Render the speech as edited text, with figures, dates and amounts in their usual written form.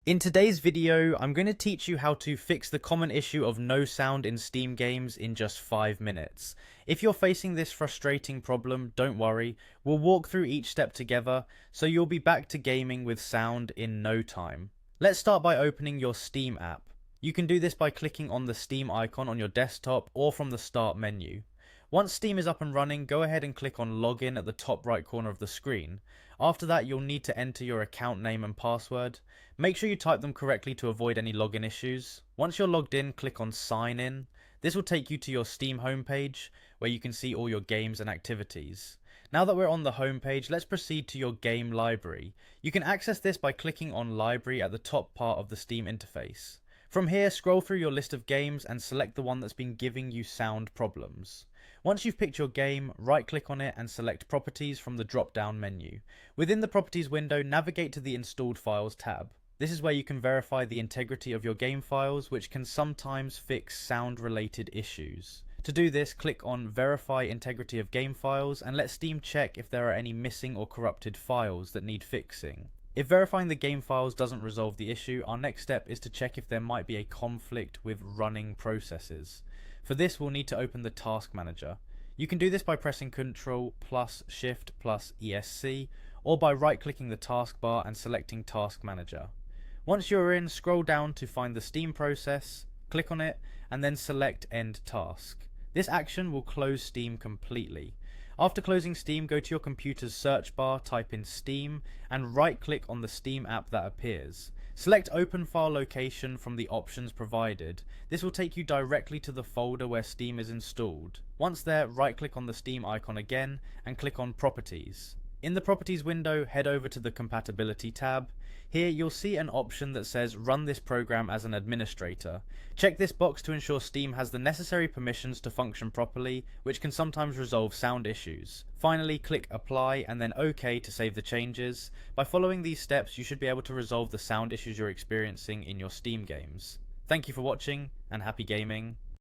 In today's video, I'm going to teach you how to fix the common issue of no sound in Steam games in just 5 minutes. If you're facing this frustrating problem, don't worry, we'll walk through each step together, so you'll be back to gaming with sound in no time. Let's start by opening your Steam app. You can do this by clicking on the Steam icon on your desktop or from the Start menu. Once Steam is up and running, go ahead and click on Login at the top right corner of the screen. After that, you'll need to enter your account name and password. Make sure you type them correctly to avoid any login issues. Once you're logged in, click on Sign In. This will take you to your Steam homepage, where you can see all your games and activities. Now that we're on the homepage, let's proceed to your game library. You can access this by clicking on Library at the top part of the Steam interface. From here, scroll through your list of games and select the one that's been giving you sound problems. Once you've picked your game, right-click on it and select Properties from the drop-down menu. Within the Properties window, navigate to the Installed Files tab. This is where you can verify the integrity of your game files, which can sometimes fix sound-related issues. To do this, click on Verify Integrity of Game Files and let Steam check if there are any missing or corrupted files that need fixing. If verifying the game files doesn't resolve the issue, our next step is to check if there might be a conflict with running processes. For this, we'll need to open the Task Manager. You can do this by pressing Ctrl plus Shift plus ESC, or by right-clicking the taskbar and selecting Task Manager. Once you're in, scroll down to find the Steam process, click on it, and then select End Task. This action will close Steam completely. After closing Steam, go to your computer's search bar, type in Steam, and right-click on the Steam app that appears. Select Open File Location from the options provided. This will take you directly to the folder where Steam is installed. Once there, right-click on the Steam icon again, and click on Properties. In the Properties window, head over to the Compatibility tab. Here you'll see an option that says Run this program as an administrator. Check this box to ensure Steam has the necessary permissions to function properly, which can sometimes resolve sound issues. Finally, click Apply and then OK to save the changes. By following these steps, you should be able to resolve the sound issues you're experiencing in your Steam games. Thank you for watching, and happy gaming.